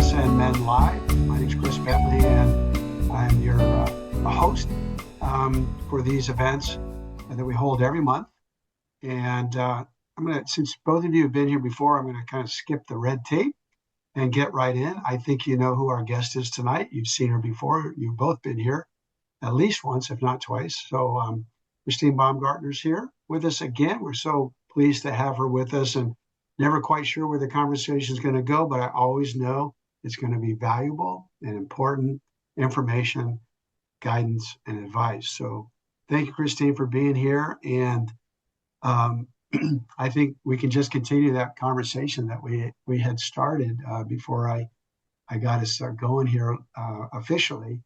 WSN Men Live. My name is Chris Bentley, and I'm your host for these events that we hold every month. And since both of you have been here before, I'm gonna kind of skip the red tape and get right in. I think you know who our guest is tonight. You've seen her before. You've both been here at least once, if not twice. So Christine Baumgartner's here with us again. We're so pleased to have her with us, and never quite sure where the conversation is going to go, but I always know it's going to be valuable and important information, guidance, and advice. So thank you, Christine, for being here. And I think we can just continue that conversation that we had started before I got to start going here officially.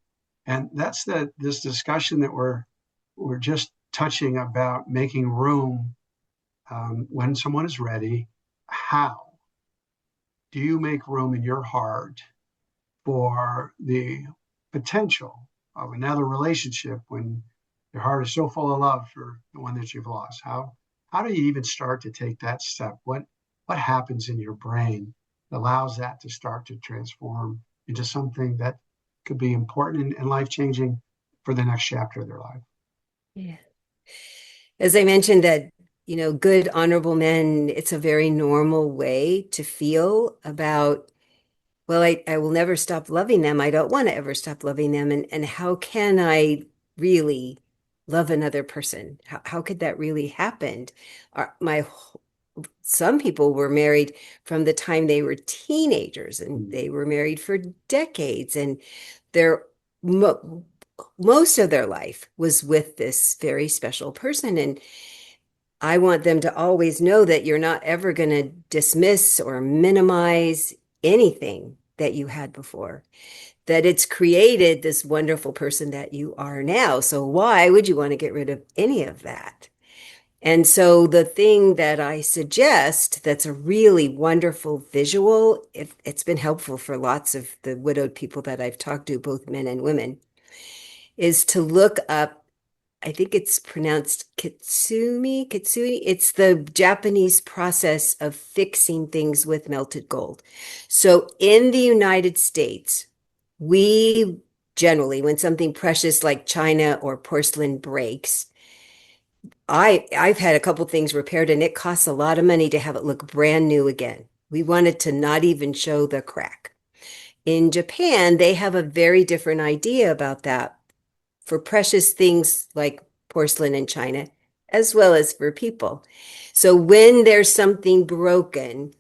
And that's this discussion that we're just touching about making room when someone is ready. How do you make room in your heart for the potential of another relationship when your heart is so full of love for the one that you've lost? How do you even start to take that step? What happens in your brain that allows that to start to transform into something that could be important and life-changing for the next chapter of their life? Yeah. As I mentioned that, good, honorable men, it's a very normal way to feel about, well, I will never stop loving them. I don't want to ever stop loving them. And how can I really love another person? How could that really happen? Some people were married from the time they were teenagers, and they were married for decades, and their most of their life was with this very special person. And I want them to always know that you're not ever going to dismiss or minimize anything that you had before, that it's created this wonderful person that you are now. So why would you want to get rid of any of that? And so the thing that I suggest that's a really wonderful visual, it's been helpful for lots of the widowed people that I've talked to, both men and women, is to look up, I think it's pronounced kitsumi. It's the Japanese process of fixing things with melted gold. So in the United States, we generally, when something precious like china or porcelain breaks, I've had a couple things repaired, and it costs a lot of money to have it look brand new again. We wanted to not even show the crack. In Japan, they have a very different idea about that for precious things like porcelain and china, as well as for people. So when there's something broken,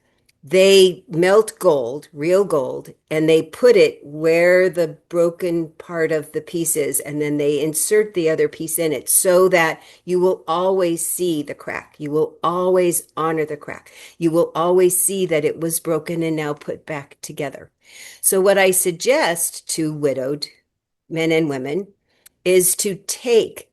they melt gold, real gold, and they put it where the broken part of the piece is, and then they insert the other piece in it so that you will always see the crack. You will always honor the crack. You will always see that it was broken and now put back together. So what I suggest to widowed men and women is to take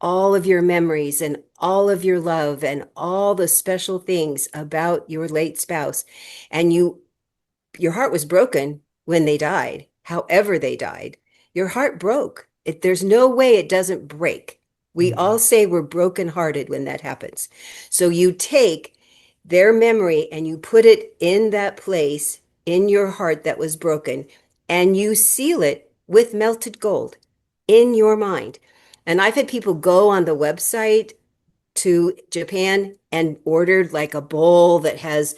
all of your memories and all of your love and all the special things about your late spouse, and your heart was broken when they died, however they died. Your heart broke. There's no way it doesn't break. We all say we're brokenhearted when that happens. So you take their memory and you put it in that place in your heart that was broken, and you seal it with melted gold in your mind. And I've had people go on the website to Japan and ordered like a bowl that has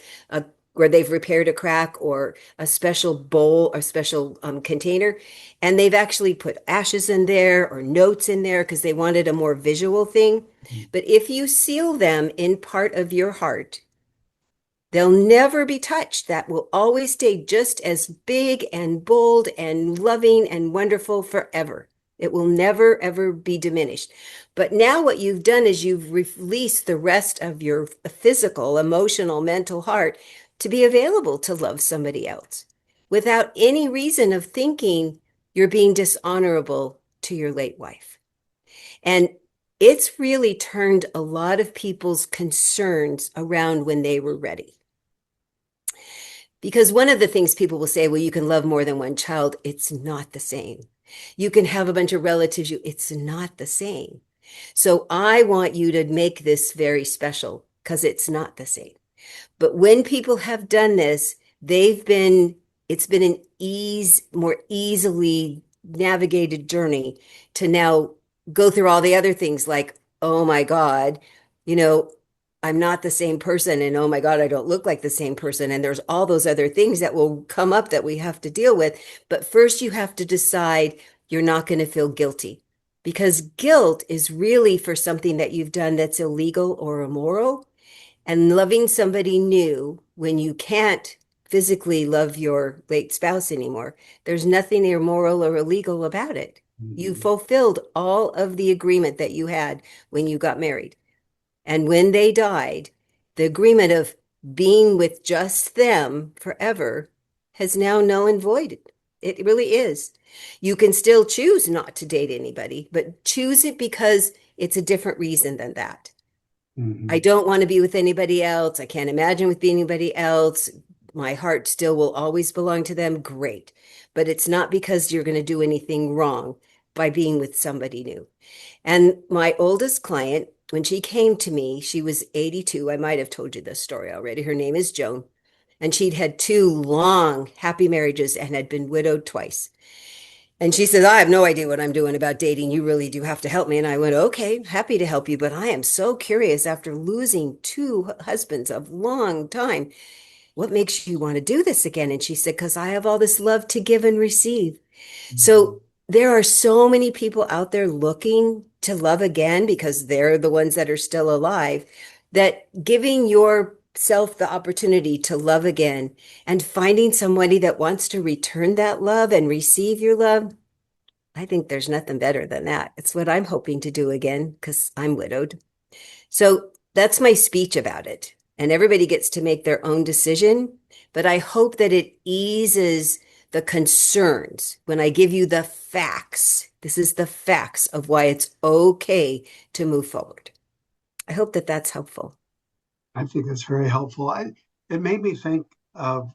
where they've repaired a crack, or a special bowl, a special container. And they've actually put ashes in there or notes in there because they wanted a more visual thing. But if you seal them in part of your heart, they'll never be touched. That will always stay just as big and bold and loving and wonderful forever. It will never, ever be diminished. But now what you've done is you've released the rest of your physical, emotional, mental heart to be available to love somebody else without any reason of thinking you're being dishonorable to your late wife. And it's really turned a lot of people's concerns around when they were ready. Because one of the things people will say, well, you can love more than one child. It's not the same. You can have a bunch of relatives. It's not the same. So I want you to make this very special because it's not the same. But when people have done this, they've been it's been an more easily navigated journey to now go through all the other things like, oh my God, you know, I'm not the same person. And oh my God, I don't look like the same person. And there's all those other things that will come up that we have to deal with. But first, you have to decide you're not going to feel guilty because guilt is really for something that you've done that's illegal or immoral. And loving somebody new when you can't physically love your late spouse anymore, there's nothing immoral or illegal about it. You Mhm. fulfilled all of the agreement that you had when you got married. And when they died, the agreement of being with just them forever has now null and voided. It really is. You can still choose not to date anybody, but choose it because it's a different reason than that. I Mhm. don't want to be with anybody else. I can't imagine with being anybody else. My heart still will always belong to them. Great. But it's not because you're going to do anything wrong by being with somebody new. And my oldest client, when she came to me, she was 82. I might have told you this story already. Her name is Joan. And she'd had two long, happy marriages and had been widowed twice. And she says, I have no idea what I'm doing about dating. You really do have to help me. And I went, okay, happy to help you. But I am so curious after losing two husbands of long time, what makes you want to do this again? And she said, because I have all this love to give and receive. Mhm. So there are so many people out there looking to love again because they're the ones that are still alive, that giving yourself the opportunity to love again and finding somebody that wants to return that love and receive your love, I think there's nothing better than that. It's what I'm hoping to do again because I'm widowed. So that's my speech about it. And everybody gets to make their own decision. But I hope that it eases the concerns when I give you the facts. This is the facts of why it's okay to move forward. I hope that that's helpful. I think that's very helpful. It made me think of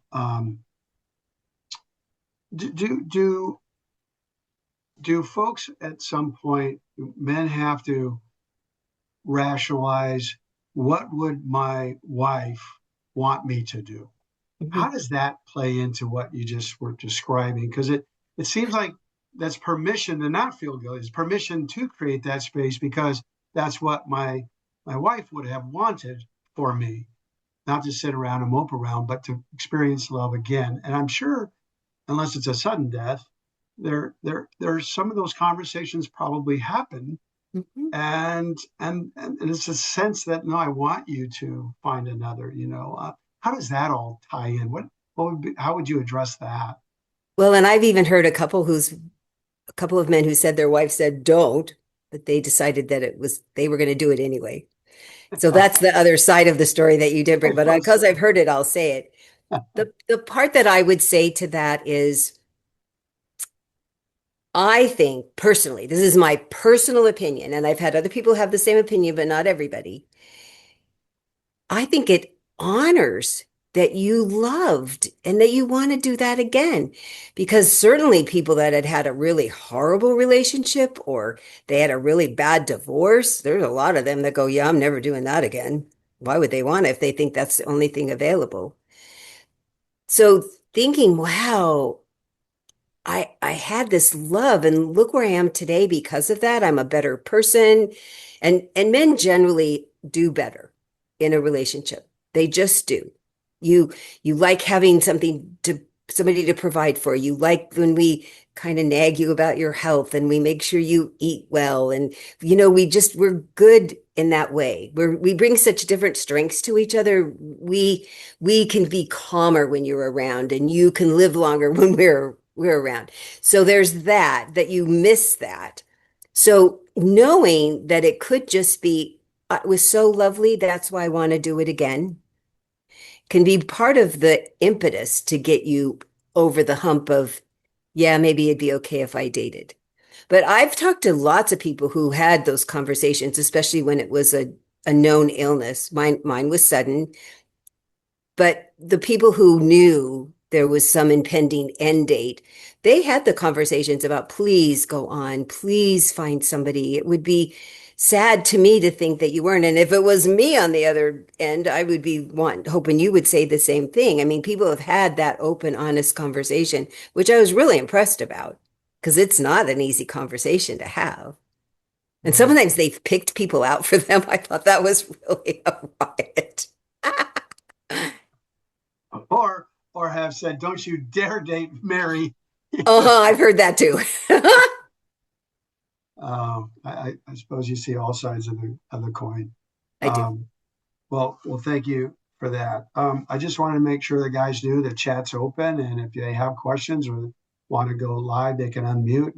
do do folks at some point, men have to rationalize what would my wife want me to do? How Mhm. does that play into what you just were describing? Because it seems like that's permission to not feel guilty. It's permission to create that space because that's what my wife would have wanted for me, not to sit around and mope around, but to experience love again. And I'm sure, unless it's a sudden death, there's some of those conversations probably happen, Mhm. and it's a sense that no, I want you to find another. How does that all tie in? What would be, how would you address that? Well, and I've even heard a couple of men who said their wife said don't, but they decided that they were going to do it anyway. So that's the other side of the story that you did I bring. But feel because so. I've heard it, I'll say it. The part that I would say to that is, I think personally, this is my personal opinion, and I've had other people have the same opinion, but not everybody. I think it honors that you loved and that you want to do that again. Because certainly people that had had a really horrible relationship or they had a really bad divorce, there's a lot of them that go, yeah, I'm never doing that again. Why would they want it if they think that's the only thing available? So thinking, wow, I had this love and look where I am today because of that. I'm a better person. And men generally do better in a relationship. They just do. You you like having somebody to provide for. You like when we kind of nag you about your health and we make sure you eat well. And we're good in that way. We bring such different strengths to each other. We can be calmer when you're around and you can live longer when we're around. So there's that you miss that. So knowing that it could just be, it was so lovely, that's why I want to do it again, can be part of the impetus to get you over the hump of, yeah, maybe it'd be okay if I dated. But I've talked to lots of people who had those conversations, especially when it was a known illness. Mine was sudden, but the people who knew there was some impending end date, they had the conversations about please go on, please find somebody. It would be sad to me to think that you weren't. And if it was me on the other end, I would be hoping you would say the same thing. I mean, people have had that open, honest conversation, which I was really impressed about because it's not an easy conversation to have. And Yeah. sometimes they've picked people out for them. I thought that was really a riot. Or have said, "Don't you dare date Mary." I've heard that too. I suppose you see all sides of the coin. I do. Um, well, thank you for that. I just wanted to make sure the guys knew the chat's open, and if they have questions or want to go live, they can unmute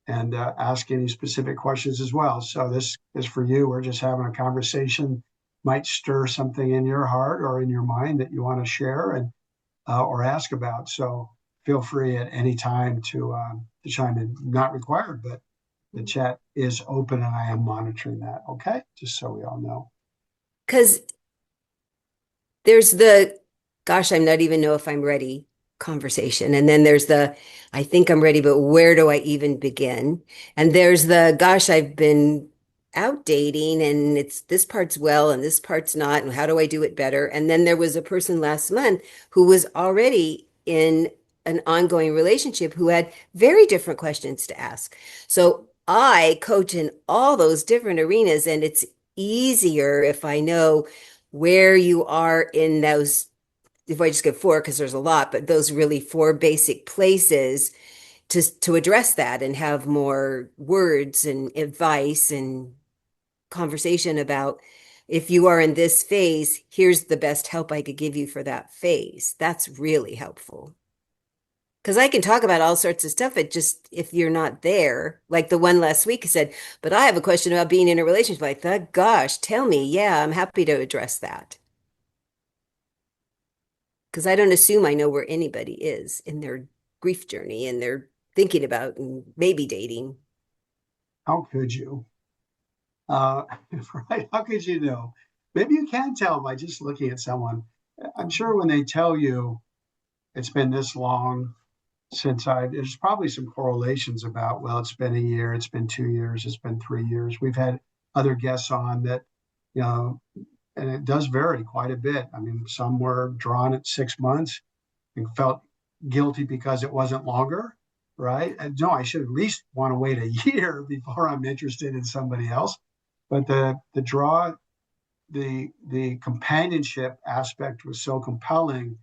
and ask any specific questions as well. So this is for you. We're just having a conversation, might stir something in your heart or in your mind that you want to share and or ask about. So feel free at any time to chime in. Not required, but the chat is open and I am monitoring that. Okay, just so we all know. Because there's the, gosh, I'm not even know if I'm ready conversation. And then there's the, I think I'm ready, but where do I even begin? And there's the, gosh, I've been out dating and it's this part's well and this part's not. And how do I do it better? And then there was a person last month who was already in an ongoing relationship who had very different questions to ask. So I coach in all those different arenas, and it's easier if I know where you are in those, if I just get four, because there's a lot, but those really four basic places to address that and have more words and advice and conversation about if you are in this phase, here's the best help I could give you for that phase. That's really helpful. Because I can talk about all sorts of stuff. It just, if you're not there, like the one last week said, but I have a question about being in a relationship. Like that, gosh, tell me. Yeah, I'm happy to address that. Because I don't assume I know where anybody is in their grief journey and they're thinking about and maybe dating. How could you? Uh, right? How could you know? Maybe you can tell by just looking at someone. I'm sure when they tell you it's been this long since there's probably some correlations about, well, it's been a year, it's been 2 years, it's been 3 years. We've had other guests on that, you know, and it does vary quite a bit. I mean, some were drawn at 6 months and felt guilty because it wasn't longer, right? And no, I should at least want to wait a year before I'm interested in somebody else. But the companionship aspect was so compelling.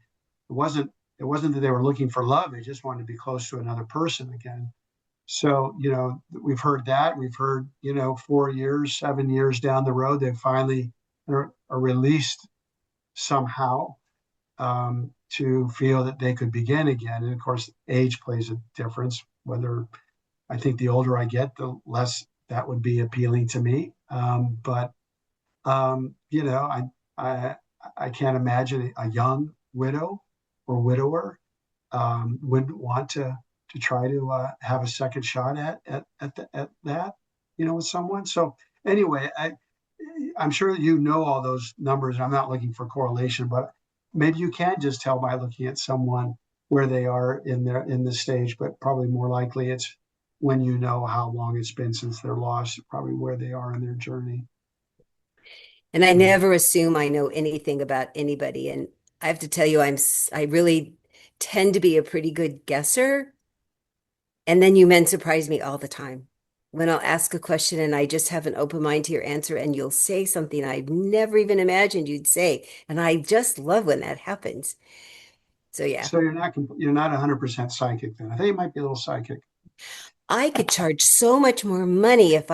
It wasn't that they were looking for love; they just wanted to be close to another person again. So, we've heard that. We've heard, 4 years, 7 years down the road, they finally are released somehow to feel that they could begin again. And of course, age plays a difference. Whether I think the older I get, the less that would be appealing to me. But I I can't imagine a young widow or widower wouldn't want to try to have a second shot at that, with someone. So anyway, I'm sure you know all those numbers. I'm not looking for correlation, but maybe you can just tell by looking at someone where they are in the stage. But probably more likely it's when you know how long it's been since they're lost, probably where they are in their journey. And I Yeah. never assume I know anything about anybody. And I have to tell you, I really tend to be a pretty good guesser. And then you men surprise me all the time. When I'll ask a question and I just have an open mind to your answer, and you'll say something I've never even imagined you'd say. And I just love when that happens. So yeah, So you're not 100% psychic then. I think you might be a little psychic. I could charge so much more money if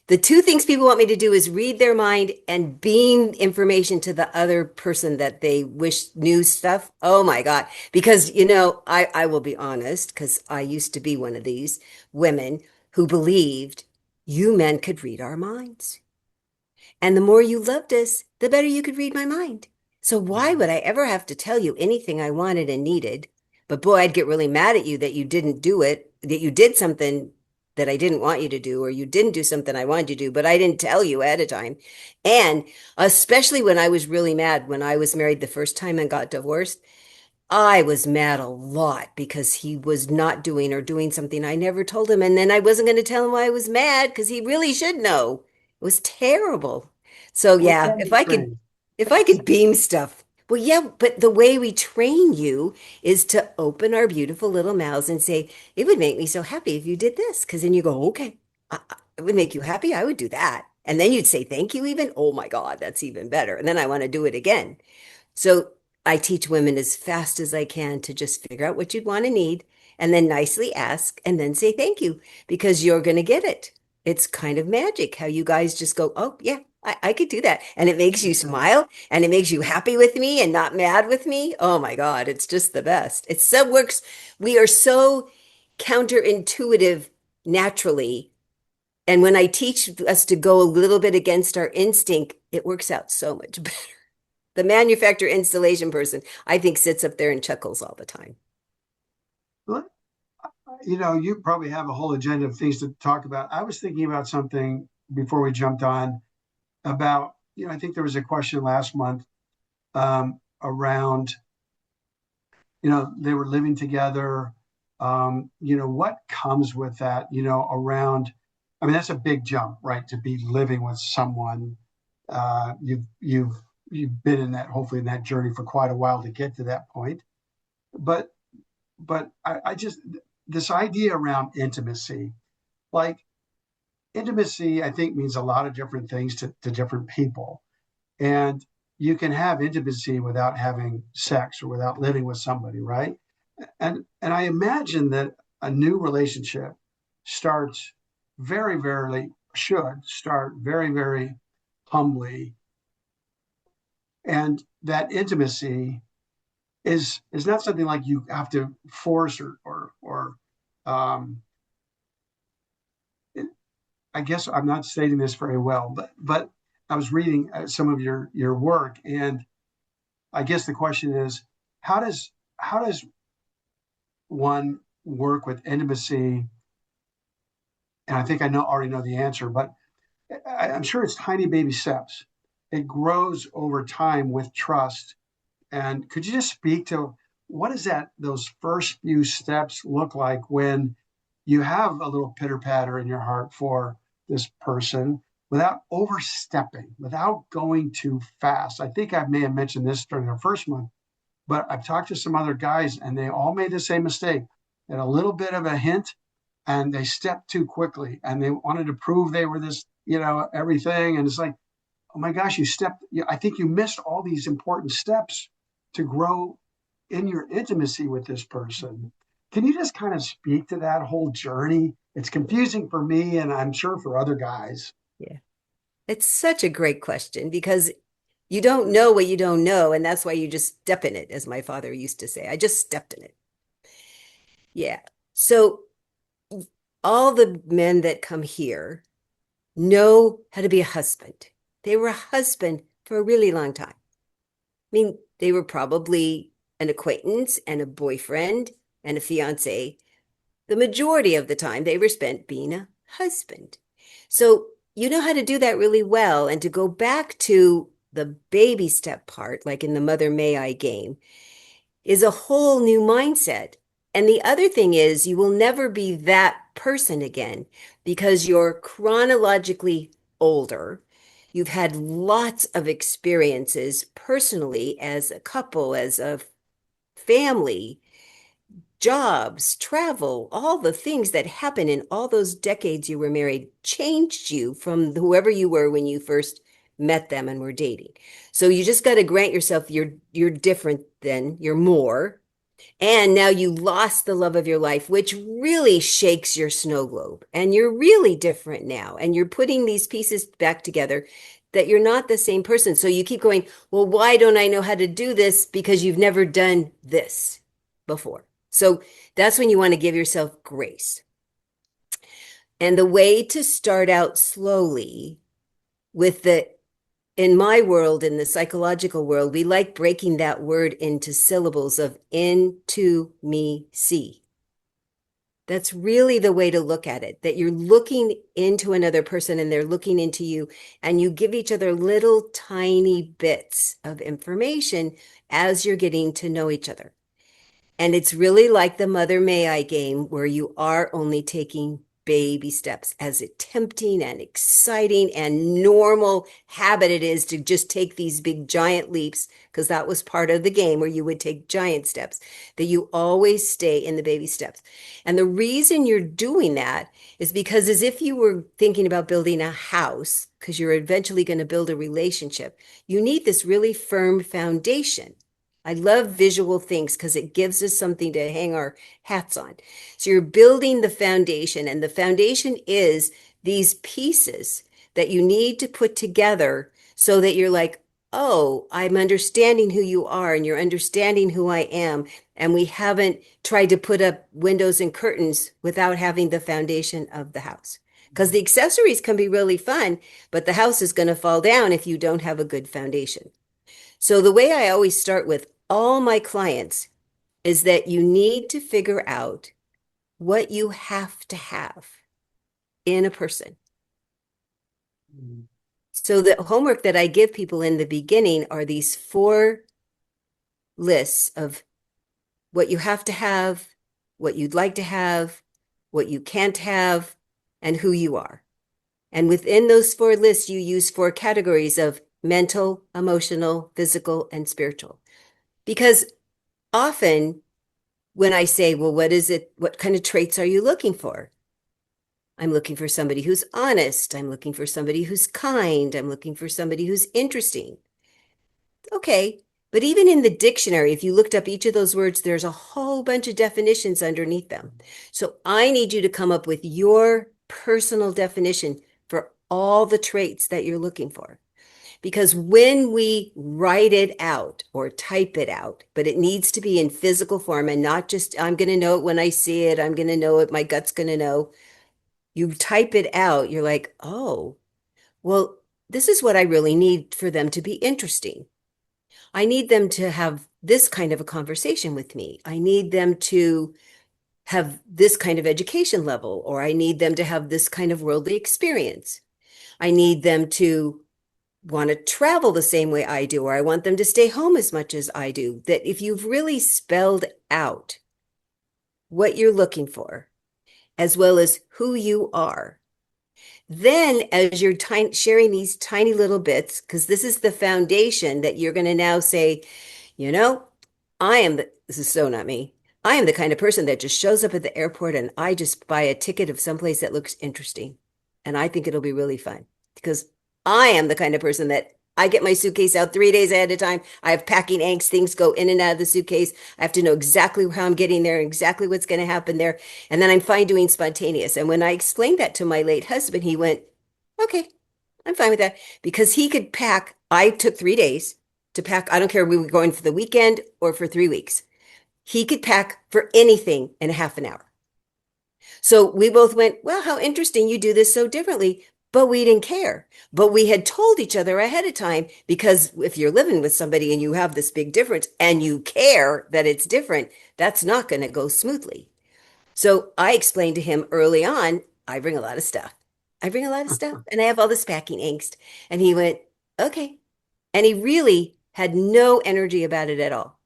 the two things people want me to do is read their mind and beam information to the other person that they wish knew stuff. Oh my God. Because, I will be honest, because I used to be one of these women who believed you men could read our minds. And the more you loved us, the better you could read my mind. So why would I ever have to tell you anything I wanted and needed? But boy, I'd get really mad at you that you didn't do it, that you did something that I didn't want you to do, or you didn't do something I wanted you to do, but I didn't tell you ahead of time. And especially when I was really mad when I was married the first time and got divorced, I was mad a lot because he was not doing or doing something I never told him. And then I wasn't going to tell him why I was mad because he really should know. was terrible. So Well, it yeah, can be trained. if I could beam stuff. Well, yeah, but the way we train you is to open our beautiful little mouths and say, it would make me so happy if you did this. Because then you go, okay, it would make you happy. I would do that. And then you'd say, thank you, even. Oh my God, that's even better. And then I want to do it again. So I teach women as fast as I can to just figure out what you'd want to need and then nicely ask and then say thank you because you're going to get it. It's kind of magic how you guys just go, oh, yeah, I could do that. And it makes you smile and it makes you happy with me and not mad with me. Oh my God, it's just the best. It so works. We are so counterintuitive naturally. And when I teach us to go a little bit against our instinct, it works out so much better. The manufacturer installation person, I think, sits up there and chuckles all the time. Well, you probably have a whole agenda of things to talk about. I was thinking about something before we jumped on about, I think there was a question last month around, they were living together. What comes with that, around, I mean, that's a big jump, right? To be living with someone. You've been in that, hopefully in that journey for quite a while to get to that point. But I just, this idea around intimacy, like intimacy, I think means a lot of different things to different people. And you can have intimacy without having sex or without living with somebody, right? And I imagine that a new relationship starts should start very, very humbly. And that intimacy is not something like you have to force or um, I guess I'm not stating this very well, but I was reading some of your work, and I guess the question is, how does one work with intimacy? And I think I already know the answer, but I'm sure it's tiny baby steps. It grows over time with trust. And could you just speak to what does those first few steps look like when you have a little pitter patter in your heart for this person without overstepping, without going too fast? I think I may have mentioned this during our first month, but I've talked to some other guys and they all made the same mistake. And a little bit of a hint and they stepped too quickly and they wanted to prove they were this, everything. And it's like, oh my gosh, I think you missed all these important steps to grow in your intimacy with this person. Can you just kind of speak to that whole journey? It's confusing for me, and I'm sure for other guys. Yeah. It's such a great question because you don't know what you don't know. And that's why you just step in it, as my father used to say. I just stepped in it. Yeah. So all the men that come here know how to be a husband. They were a husband for a really long time. I mean, they were probably an acquaintance and a boyfriend and a fiance. The majority of the time they were spent being a husband. So you know how to do that really well. And to go back to the baby step part, like in the Mother May I game, is a whole new mindset. And the other thing is, you will never be that person again because you're chronologically older. You've had lots of experiences personally as a couple, as a family, jobs, travel, all the things that happen in all those decades you were married changed you from whoever you were when you first met them and were dating. So you just got to grant yourself you're different then, you're more. And now you lost the love of your life, which really shakes your snow globe. And you're really different now. And you're putting these pieces back together that you're not the same person. So you keep going, well, why don't I know how to do this? Because you've never done this before. So that's when you want to give yourself grace. And the way to start out slowly with in my world, in the psychological world, we like breaking that word into syllables of into me, see. That's really the way to look at it, that you're looking into another person and they're looking into you, and you give each other little tiny bits of information as you're getting to know each other. And it's really like the Mother May I game where you are only taking baby steps, as tempting and exciting and normal habit it is to just take these big giant leaps, because that was part of the game where you would take giant steps, that you always stay in the baby steps. And the reason you're doing that is because, as if you were thinking about building a house, because you're eventually going to build a relationship, you need this really firm foundation. I love visual things because it gives us something to hang our hats on. So you're building the foundation, and the foundation is these pieces that you need to put together so that you're like, oh, I'm understanding who you are, and you're understanding who I am. And we haven't tried to put up windows and curtains without having the foundation of the house. Because the accessories can be really fun, but the house is going to fall down if you don't have a good foundation. So the way I always start with all my clients is that you need to figure out what you have to have in a person. Mm. So the homework that I give people in the beginning are these 4 lists of what you have to have, what you'd like to have, what you can't have, and who you are. And within those 4 lists, you use 4 categories of mental, emotional, physical, and spiritual. Because often when I say, well, what is it? What kind of traits are you looking for? I'm looking for somebody who's honest. I'm looking for somebody who's kind. I'm looking for somebody who's interesting. Okay. But even in the dictionary, if you looked up each of those words, there's a whole bunch of definitions underneath them. So I need you to come up with your personal definition for all the traits that you're looking for. Because when we write it out or type it out, but it needs to be in physical form and not just, I'm going to know it when I see it, I'm going to know it, my gut's going to know. You type it out, you're like, oh, well, this is what I really need for them to be interesting. I need them to have this kind of a conversation with me. I need them to have this kind of education level, or I need them to have this kind of worldly experience. I need them to want to travel the same way I do, or I want them to stay home as much as I do. That if you've really spelled out what you're looking for, as well as who you are, then as you're sharing these tiny little bits, because this is the foundation that you're going to now say, you know, this is so not me. I am the kind of person that just shows up at the airport and I just buy a ticket of someplace that looks interesting. And I think it'll be really fun because I am the kind of person that I get my suitcase out 3 days ahead of time. I have packing angst. Things go in and out of the suitcase. I have to know exactly how I'm getting there, exactly what's going to happen there. And then I'm fine doing spontaneous. And when I explained that to my late husband, he went, okay, I'm fine with that because he could pack. I took 3 days to pack. I don't care if we were going for the weekend or for 3 weeks. He could pack for anything in a half an hour. So we both went, well, how interesting you do this so differently, but we didn't care. But we had told each other ahead of time, because if you're living with somebody and you have this big difference and you care that it's different, that's not going to go smoothly. So I explained to him early on, I bring a lot of stuff. I bring a lot of stuff and I have all this packing angst. And he went, okay. And he really had no energy about it at all.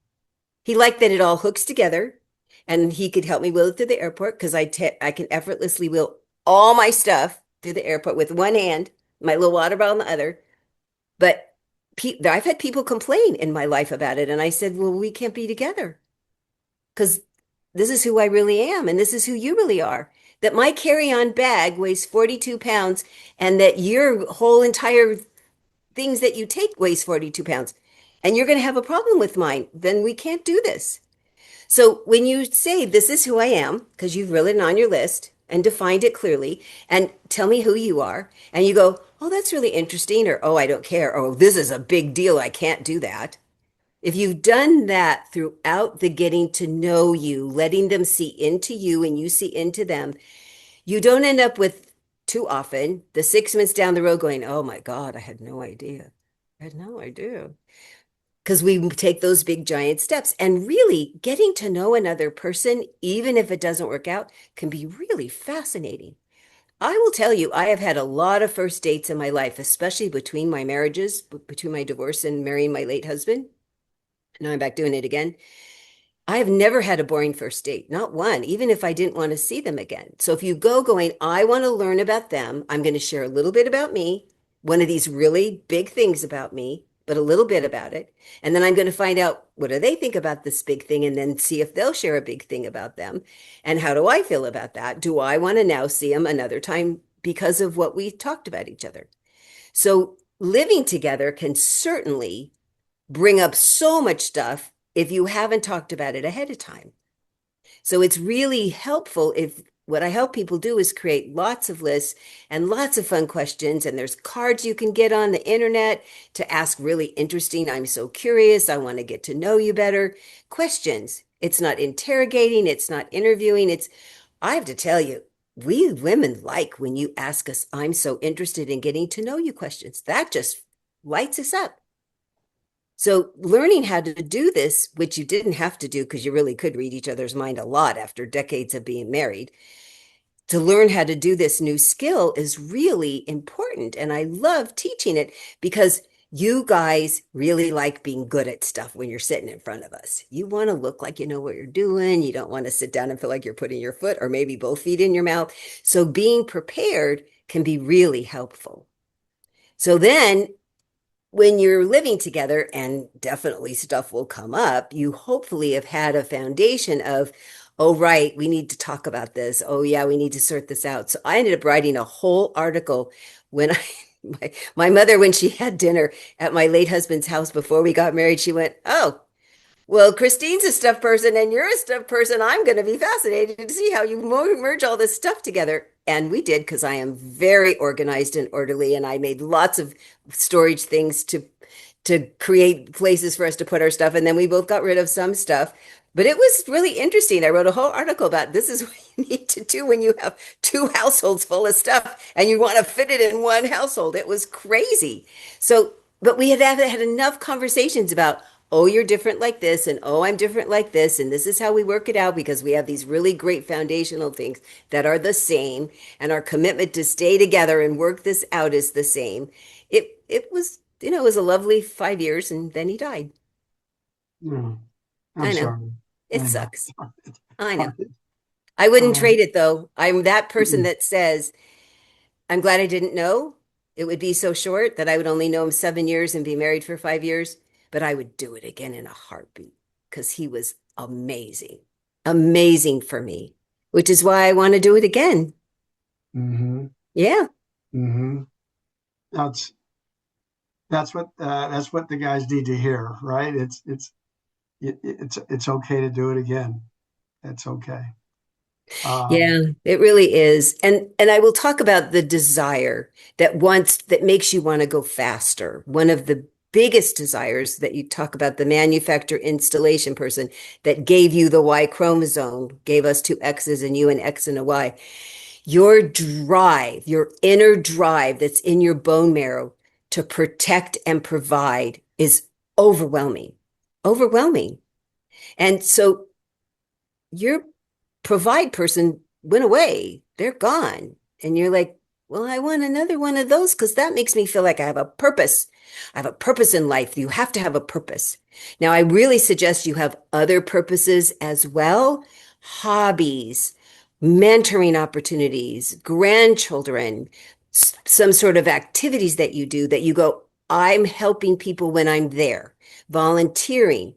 He liked that it all hooks together and he could help me wheel it through the airport because I can effortlessly wheel all my stuff through the airport with one hand, my little water bottle in the other. But I've had people complain in my life about it. And I said, well, we can't be together because this is who I really am. And this is who you really are. That my carry-on bag weighs 42 pounds and that your whole entire things that you take weighs 42 pounds. And you're going to have a problem with mine. Then we can't do this. So when you say, this is who I am, because you've written on your list and defined it clearly, and tell me who you are, and you go, oh, that's really interesting, or oh, I don't care, or oh, this is a big deal, I can't do that. If you've done that throughout the getting to know you, letting them see into you and you see into them, you don't end up with, too often, the 6 months down the road going, oh my God, I had no idea. I had no idea. Because we take those big giant steps, and really getting to know another person, even if it doesn't work out, can be really fascinating. I will tell you, I have had a lot of first dates in my life, especially between my marriages, between my divorce and marrying my late husband. Now I'm back doing it again. I have never had a boring first date, not one, even if I didn't want to see them again. So if you go going, I want to learn about them, I'm going to share a little bit about me, one of these really big things about me, but a little bit about it. And then I'm going to find out what do they think about this big thing and then see if they'll share a big thing about them. And how do I feel about that? Do I want to now see them another time because of what we talked about each other? So living together can certainly bring up so much stuff if you haven't talked about it ahead of time. So it's really helpful if what I help people do is create lots of lists and lots of fun questions. And there's cards you can get on the internet to ask really interesting, I'm so curious, I want to get to know you better questions. It's not interrogating, it's not interviewing. I have to tell you, we women like when you ask us, I'm so interested in getting to know you questions. That just lights us up. So learning how to do this, which you didn't have to do because you really could read each other's mind a lot after decades of being married, to learn how to do this new skill is really important. And I love teaching it because you guys really like being good at stuff when you're sitting in front of us. You want to look like you know what you're doing. You don't want to sit down and feel like you're putting your foot or maybe both feet in your mouth. So being prepared can be really helpful. So then when you're living together, and definitely stuff will come up, you hopefully have had a foundation of, oh, right, we need to talk about this. Oh, yeah, we need to sort this out. So I ended up writing a whole article when my mother, when she had dinner at my late husband's house before we got married, she went, oh, well, Christine's a stuff person and you're a stuff person. I'm going to be fascinated to see how you merge all this stuff together. And we did because I am very organized and orderly, and I made lots of storage things to create places for us to put our stuff. And then we both got rid of some stuff. But it was really interesting. I wrote a whole article about this is what you need to do when you have two households full of stuff and you want to fit it in one household. It was crazy. So, but we had enough conversations about, oh, you're different like this, and oh, I'm different like this, and this is how we work it out because we have these really great foundational things that are the same, and our commitment to stay together and work this out is the same. It was, it was a lovely 5 years, and then he died. Yeah, I'm I know. sorry. It I know. sucks. I know. All I wouldn't right. trade it though. I'm that person that says, I'm glad I didn't know. It would be so short that I would only know him 7 years and be married for 5 years, but I would do it again in a heartbeat because he was amazing, amazing for me, which is why I want to do it again. Mm-hmm. Yeah. Mm-hmm. That's that's what the guys need to hear, right? It's okay to do it again. It's okay. Um, Yeah, it really is. And I will talk about the desire that makes you want to go faster. One of the biggest desires that you talk about, the manufacturer installation person that gave you the Y chromosome, gave us two X's and you an X and a Y. Your drive, your inner drive that's in your bone marrow to protect and provide is overwhelming. Overwhelming. And so your provide person went away. They're gone. And you're like, well, I want another one of those because that makes me feel like I have a purpose. I have a purpose in life. You have to have a purpose. Now, I really suggest you have other purposes as well, hobbies, mentoring opportunities, grandchildren, some sort of activities that you do that you go, I'm helping people when I'm there, volunteering.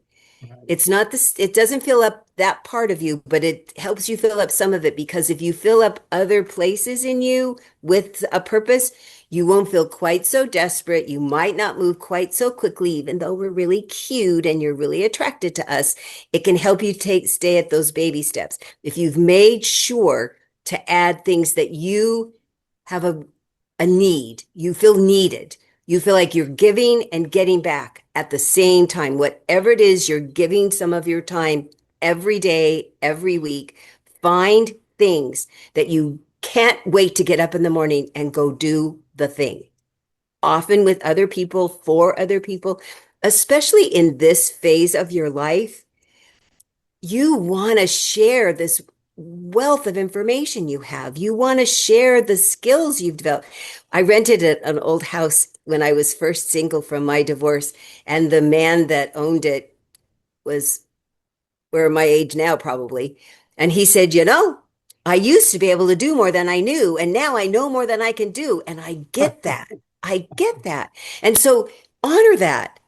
It's not this, it doesn't fill up that part of you, but it helps you fill up some of it because if you fill up other places in you with a purpose, you won't feel quite so desperate. You might not move quite so quickly, even though we're really cute and you're really attracted to us. It can help you stay at those baby steps. If you've made sure to add things that you have a need, you feel needed. You feel like you're giving and getting back at the same time. Whatever it is, you're giving some of your time every day, every week. Find things that you can't wait to get up in the morning and go do the thing. Often with other people, for other people, especially in this phase of your life, you want to share this wealth of information you have. You want to share the skills you've developed. I rented an old house when I was first single from my divorce, and the man that owned it was were my age now, probably. And he said, I used to be able to do more than I knew, and now I know more than I can do. And I get that. I get that. And so honor that.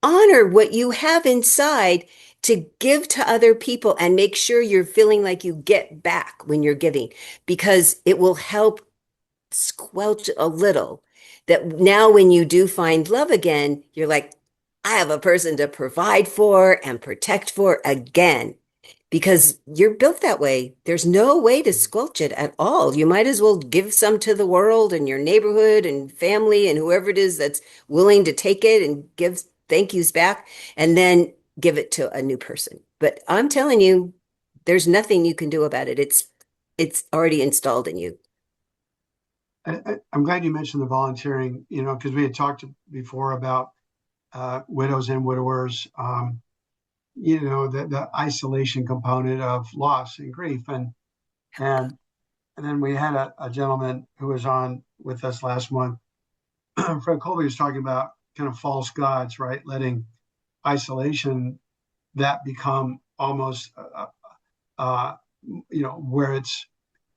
Honor what you have inside to give to other people and make sure you're feeling like you get back when you're giving, because it will help squelch a little. That now, when you do find love again, you're like, I have a person to provide for and protect for again, because you're built that way. There's no way to squelch it at all. You might as well give some to the world and your neighborhood and family and whoever it is that's willing to take it and give thank yous back, and then give it to a new person. But I'm telling you, there's nothing you can do about it. It's already installed in you. I'm glad you mentioned the volunteering, because we had talked before about widows and widowers, the isolation component of loss and grief. And then we had a gentleman who was on with us last month. Fred Colby was talking about kind of false gods, right? Letting isolation that become almost,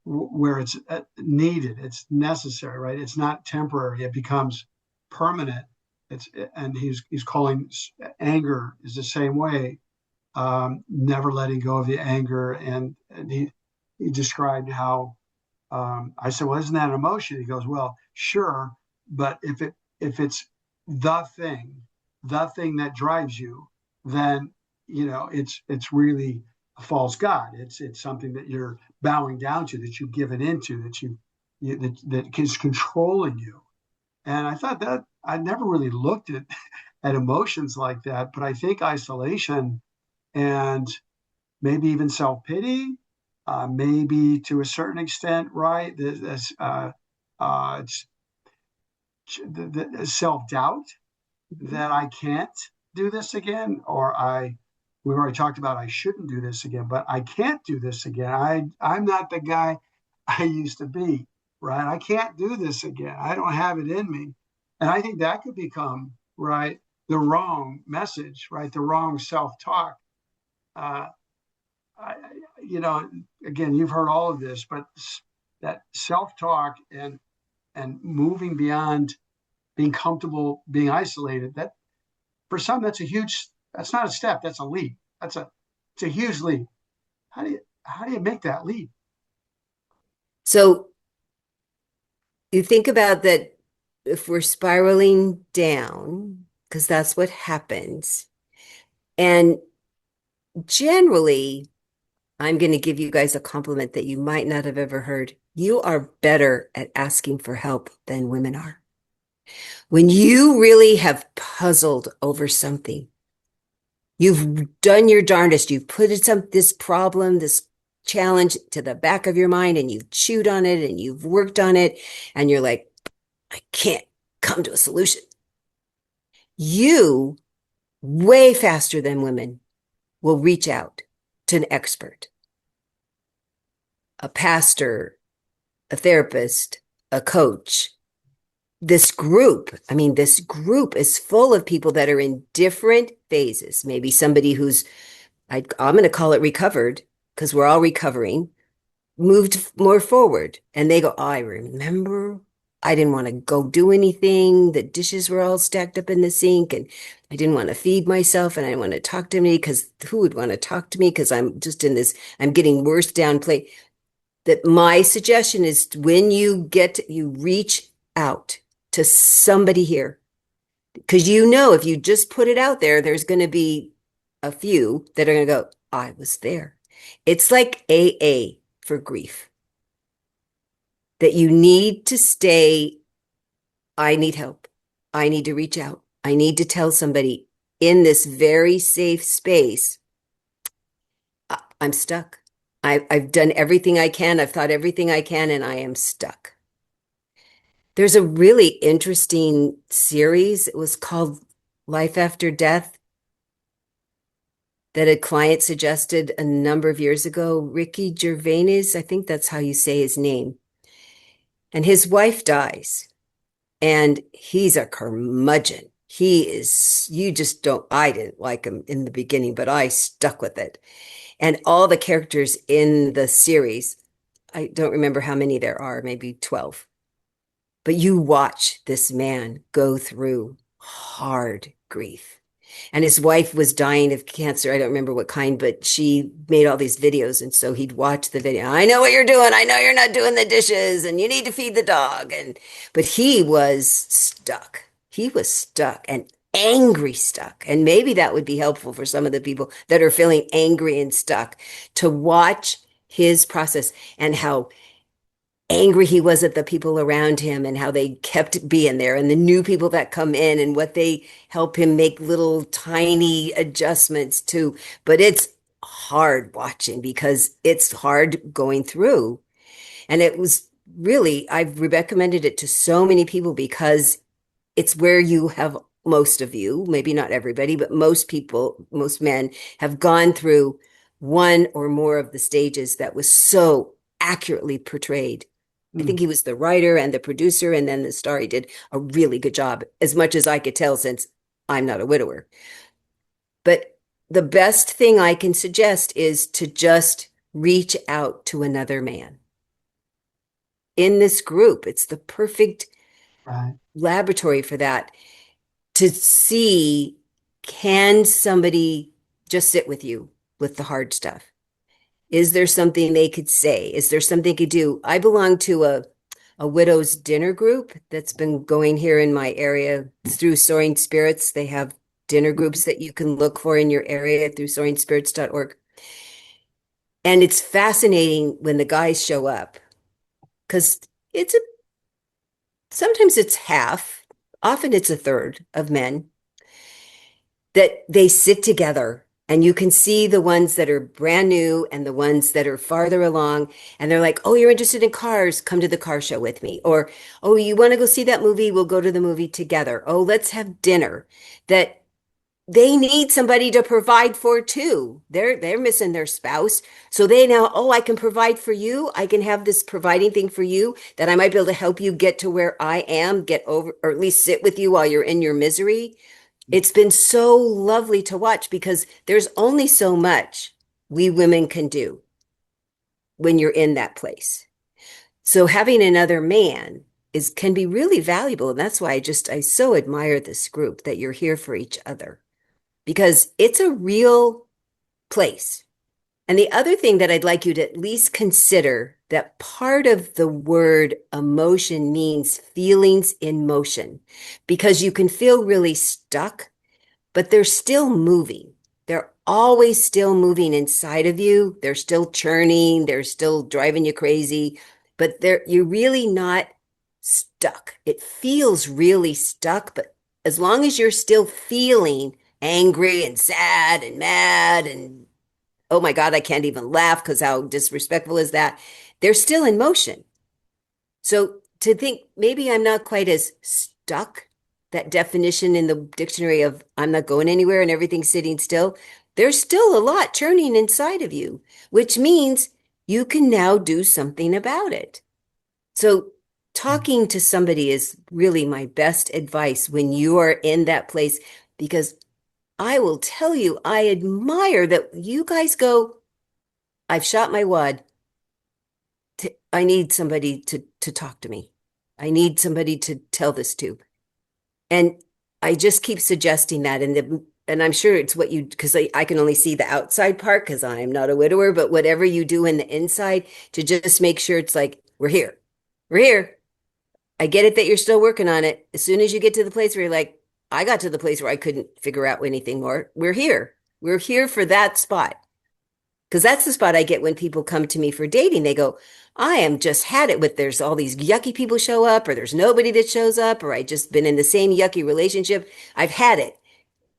where it's needed, it's necessary, right? It's not temporary; it becomes permanent. And he's calling anger is the same way. Never letting go of the anger, and he described how I said, well, isn't that an emotion? He goes, well, sure, but if it's the thing that drives you, then it's really a false god. It's something that you're bowing down to, that you've given into, that is controlling you. And I thought that I never really looked at emotions like that, but I think isolation and maybe even self-pity, maybe to a certain extent, right? This the self-doubt that I can't do this again, or we've already talked about I shouldn't do this again, but I can't do this again. I'm not the guy I used to be, right? I can't do this again. I don't have it in me. And I think that could become, right, the wrong message, right? The wrong self-talk. Uh, I, again, you've heard all of this, but that self-talk and moving beyond being comfortable being isolated, that for some, that's not a step, that's a leap. It's a huge leap. How do you make that leap? So you think about that, if we're spiraling down, because that's what happens. And generally, I'm going to give you guys a compliment that you might not have ever heard. You are better at asking for help than women are. When you really have puzzled over something, you've done your darndest, you've put this problem, this challenge to the back of your mind, and you've chewed on it and you've worked on it, and you're like, I can't come to a solution. You, way faster than women, will reach out to an expert, a pastor, a therapist, a coach. This group is full of people that are in different phases. Maybe somebody who's, I'm going to call it recovered, because we're all recovering, moved more forward. And they go, oh, I remember I didn't want to go do anything. The dishes were all stacked up in the sink, and I didn't want to feed myself, and I didn't want to talk to me, because who would want to talk to me? Because I'm just in this, I'm getting worse downplay. That my suggestion is, when you reach out to somebody here, because if you just put it out there, there's going to be a few that are going to go, I was there. It's like AA for grief, that you need to stay. I need help. I need to reach out. I need to tell somebody in this very safe space, I'm stuck. I've done everything I can. I've thought everything I can, and I am stuck. There's a really interesting series. It was called Life After Death, that a client suggested a number of years ago. Ricky Gervais, I think that's how you say his name. And his wife dies, and he's a curmudgeon. He is, you just don't, I didn't like him in the beginning, but I stuck with it. And all the characters in the series, I don't remember how many there are, maybe 12. But you watch this man go through hard grief. And his wife was dying of cancer. I don't remember what kind, but she made all these videos. And so he'd watch the video. I know what you're doing. I know you're not doing the dishes and you need to feed the dog. But he was stuck. He was stuck and angry stuck. And maybe that would be helpful for some of the people that are feeling angry and stuck to watch his process and how angry he was at the people around him and how they kept being there and the new people that come in and what they help him make little tiny adjustments to. But it's hard watching because it's hard going through. And it was really, I've recommended it to so many people because it's where you have most of you, maybe not everybody, but most people, most men have gone through one or more of the stages that was so accurately portrayed. I think Mm, he was the writer and the producer, and then the star. He did a really good job, as much as I could tell, since I'm not a widower. But the best thing I can suggest is to just reach out to another man in this group. It's the perfect right. laboratory for that, to see, can somebody just sit with you with the hard stuff? Is there something they could say? Is there something they could do? I belong to a widow's dinner group that's been going here in my area through Soaring Spirits. They have dinner groups that you can look for in your area through soaringspirits.org. And it's fascinating when the guys show up because it's a sometimes it's half, often it's a third of men that they sit together, and you can see the ones that are brand new and the ones that are farther along, and they're like, oh, you're interested in cars, come to the car show with me. Or, oh, you want to go see that movie, we'll go to the movie together. Oh, let's have dinner. That they need somebody to provide for too. They're missing their spouse. So they now, oh, I can provide for you. I can have this providing thing for you that I might be able to help you get to where I am, get over, or at least sit with you while you're in your misery. It's been so lovely to watch because there's only so much we women can do when you're in that place. So having another man is can be really valuable. And that's why I so admire this group, that you're here for each other, because it's a real place. And the other thing that I'd like you to at least consider, that part of the word emotion means feelings in motion, because you can feel really stuck, but they're still moving. They're always still moving inside of you. They're still churning. They're still driving you crazy, but you're really not stuck. It feels really stuck, but as long as you're still feeling angry and sad and mad and, oh my God, I can't even laugh because how disrespectful is that? They're still in motion. So to think maybe I'm not quite as stuck, that definition in the dictionary of I'm not going anywhere and everything's sitting still, there's still a lot churning inside of you, which means you can now do something about it. So talking to somebody is really my best advice when you are in that place, because I will tell you, I admire that you guys go, I've shot my wad. I need somebody to talk to me. I need somebody to tell this to. And I just keep suggesting that. And I'm sure it's what you, because I can only see the outside part because I'm not a widower, but whatever you do in the inside to just make sure it's like, we're here. We're here. I get it that you're still working on it. As soon as you get to the place where you're like, I got to the place where I couldn't figure out anything more, we're here. We're here for that spot. Because that's the spot I get when people come to me for dating. They go, I am just had it with there's all these yucky people show up, or there's nobody that shows up, or I just been in the same yucky relationship. I've had it.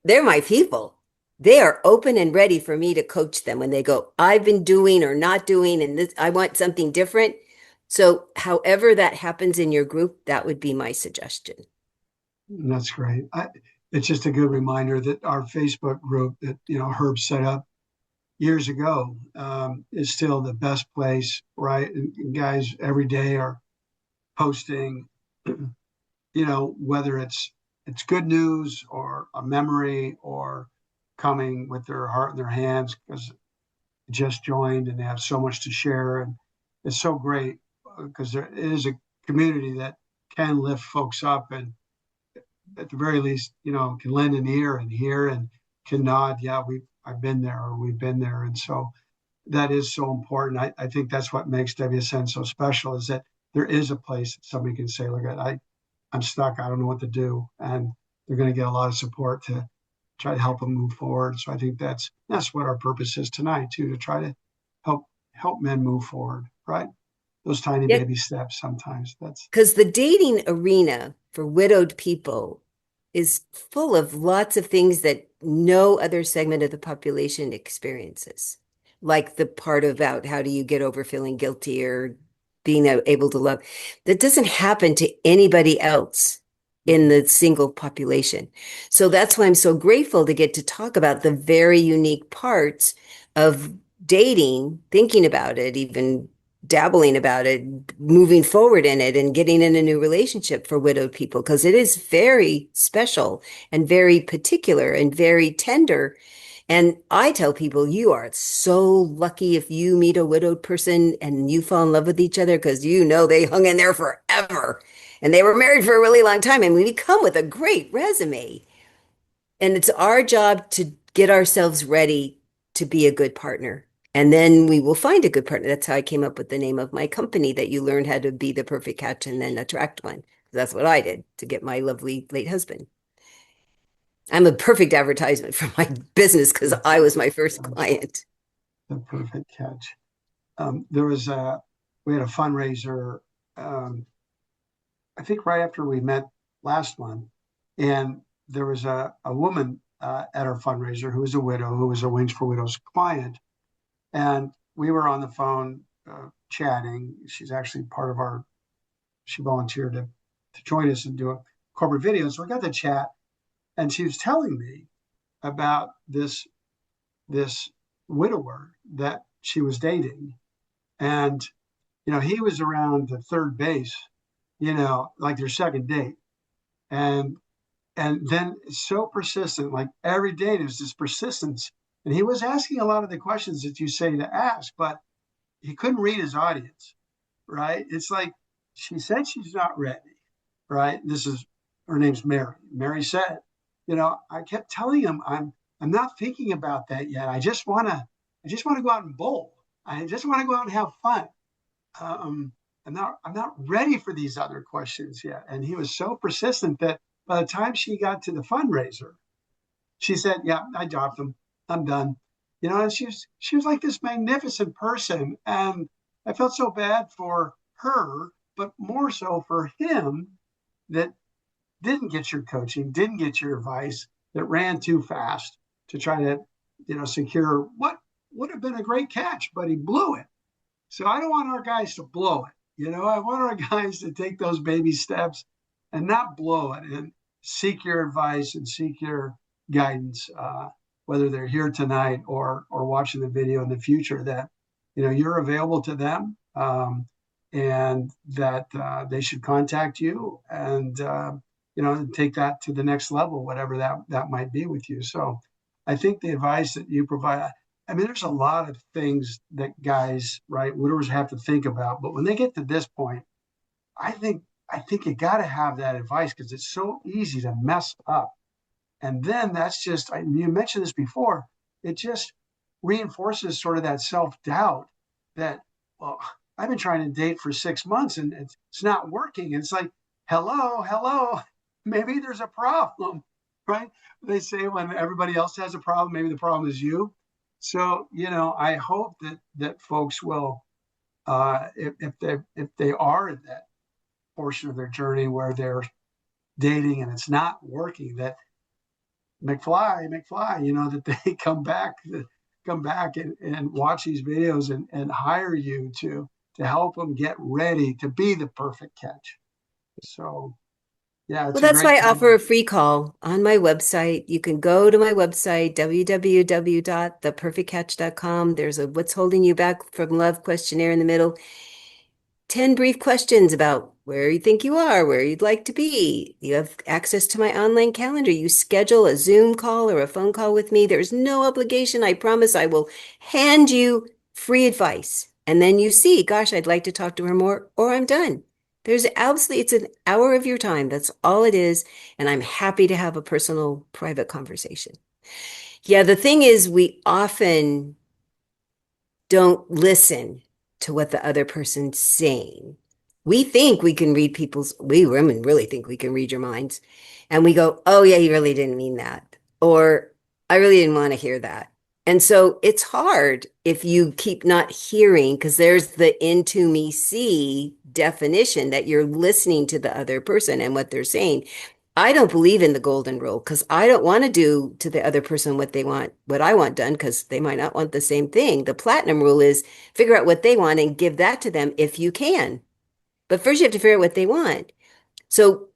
They're my people. They are open and ready for me to coach them when they go, I've been doing or not doing, and this, I want something different. So, however that happens in your group, that would be my suggestion. That's great. It's just a good reminder that our Facebook group that Herb set up years ago is still the best place, right? And guys every day are posting, whether it's good news or a memory or coming with their heart in their hands, because just joined and they have so much to share. And it's so great because there is a community that can lift folks up and at the very least, can lend an ear and hear and can nod. Yeah, I've been there or we've been there. And so that is so important. I think that's what makes WSN so special is that there is a place that somebody can say, look, I'm stuck. I don't know what to do. And they're going to get a lot of support to try to help them move forward. So I think that's what our purpose is tonight too, to try to help men move forward, right? Those tiny Yeah, baby steps sometimes. That's because the dating arena for widowed people is full of lots of things that no other segment of the population experiences, like the part about how do you get over feeling guilty or being able to love. That doesn't happen to anybody else in the single population. So that's why I'm so grateful to get to talk about the very unique parts of dating, thinking about it, even dabbling about it, moving forward in it, and getting in a new relationship for widowed people, because it is very special and very particular and very tender. And I tell people, you are so lucky if you meet a widowed person and you fall in love with each other because they hung in there forever and they were married for a really long time. And we come with a great resume. And it's our job to get ourselves ready to be a good partner. And then we will find a good partner. That's how I came up with the name of my company, that you learn how to be the perfect catch and then attract one. That's what I did to get my lovely late husband. I'm a perfect advertisement for my business because I was my first client. the perfect catch. We had a fundraiser, um, I think right after we met last month, and there was a woman at our fundraiser who was a widow, who was a Wings for Widows client. And we were on the phone chatting. She's actually she volunteered to join us and do a corporate video. So we got to chat, and she was telling me about this widower that she was dating. And, he was around the third base, like their second date. And then so persistent, like every day there's this persistence. And he was asking a lot of the questions that you say to ask, but he couldn't read his audience, right? It's like she said she's not ready, right? Her name's Mary. Mary said, I kept telling him I'm not thinking about that yet. I just wanna go out and bowl. I just want to go out and have fun. I'm not ready for these other questions yet. And he was so persistent that by the time she got to the fundraiser, she said, yeah, I dropped him. I'm done. And she was like this magnificent person. And I felt so bad for her, but more so for him that didn't get your coaching, didn't get your advice, that ran too fast to try to, secure what would have been a great catch, but he blew it. So I don't want our guys to blow it. I want our guys to take those baby steps and not blow it and seek your advice and seek your guidance, whether they're here tonight or watching the video in the future, that, you're available to them, and that they should contact you and, take that to the next level, whatever that might be with you. So I think the advice that you provide, I mean, there's a lot of things that guys, right, widowers have to think about, but when they get to this point, I think you got to have that advice because it's so easy to mess up. And then that's just, you mentioned this before, it just reinforces sort of that self-doubt that, well, I've been trying to date for 6 months and it's not working. And it's like, hello, maybe there's a problem, right? They say when everybody else has a problem, maybe the problem is you. So, I hope that folks will, if they are in that portion of their journey where they're dating and it's not working, that McFly, that they come back and watch these videos and hire you to help them get ready to be the perfect catch. So yeah, Well, it's a that's great why I time. offer a free call on my website. You can go to my website, www.theperfectcatch.com. There's a What's Holding You Back from Love questionnaire in the middle. 10 brief questions about where you think you are, where you'd like to be. You have access to my online calendar. You schedule a Zoom call or a phone call with me. There's no obligation. I promise I will hand you free advice. And then you see, gosh, I'd like to talk to her more, or I'm done. There's absolutely, it's an hour of your time. That's all it is. And I'm happy to have a personal, private conversation. Yeah, the thing is, we often don't listen to what the other person's saying. We think we can read we women really think we can read your minds. And we go, oh, yeah, you really didn't mean that. Or I really didn't want to hear that. And so it's hard if you keep not hearing, because there's the into me see definition that you're listening to the other person and what they're saying. I don't believe in the golden rule because I don't want to do to the other person what they want, what I want done, because they might not want the same thing. The platinum rule is figure out what they want and give that to them if you can. But first, you have to figure out what they want. So,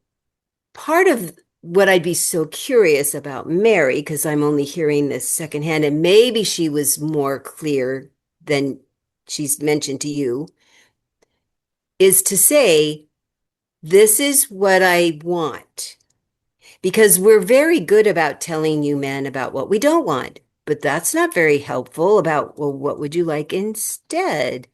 part of what I'd be so curious about Mary, because I'm only hearing this secondhand, and maybe she was more clear than she's mentioned to you, is to say, this is what I want. Because we're very good about telling you men about what we don't want, but that's not very helpful about, well, what would you like instead?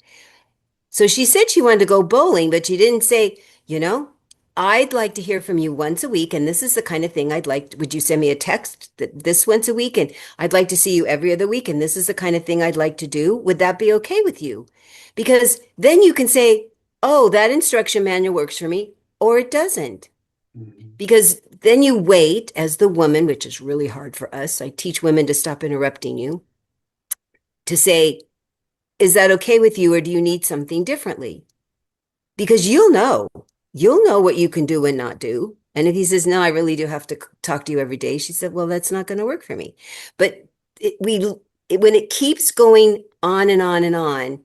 So she said she wanted to go bowling, but she didn't say, you know, I'd like to hear from you once a week, and this is the kind of thing I'd like. Would you send me a text that this once a week? And I'd like to see you every other week, and this is the kind of thing I'd like to do. Would that be okay with you? Because then you can say, oh, that instruction manual works for me, or it doesn't. Mhm. Because then you wait as the woman, which is really hard for us. I teach women to stop interrupting you, to say, is that okay with you, or do you need something differently? Because you'll know what you can do and not do. And if he says, no, I really do have to talk to you every day, she said, well, that's not going to work for me. But when it keeps going on and on and on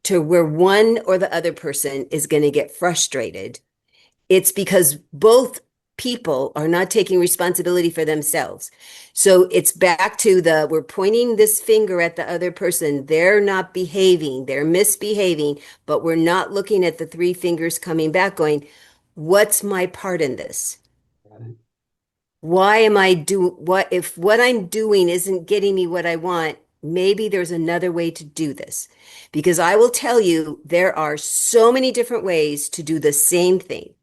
to where one or the other person is going to get frustrated, it's because both people are not taking responsibility for themselves. So it's back to we're pointing this finger at the other person. They're not behaving, they're misbehaving, but we're not looking at the three fingers coming back going, what's my part in this? Got it. Why am I what if what I'm doing isn't getting me what I want? Maybe there's another way to do this. Because I will tell you, there are so many different ways to do the same thing.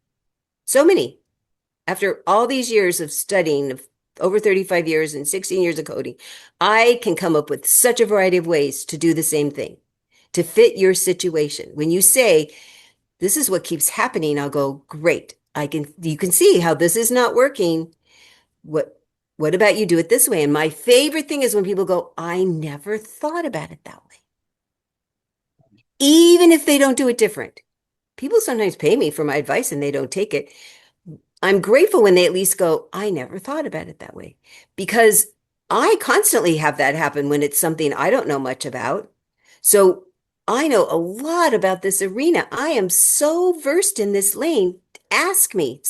So many. After all these years of studying, of over 35 years and 16 years of coding, I can come up with such a variety of ways to do the same thing, to fit your situation. When you say, this is what keeps happening, I'll go, great. You can see how this is not working. What, what about you do it this way? And my favorite thing is when people go, I never thought about it that way. Even if they don't do it different. People sometimes pay me for my advice and they don't take it. I'm grateful when they at least go, I never thought about it that way. Because I constantly have that happen when it's something I don't know much about. So I know a lot about this arena. I am so versed in this lane. Ask me,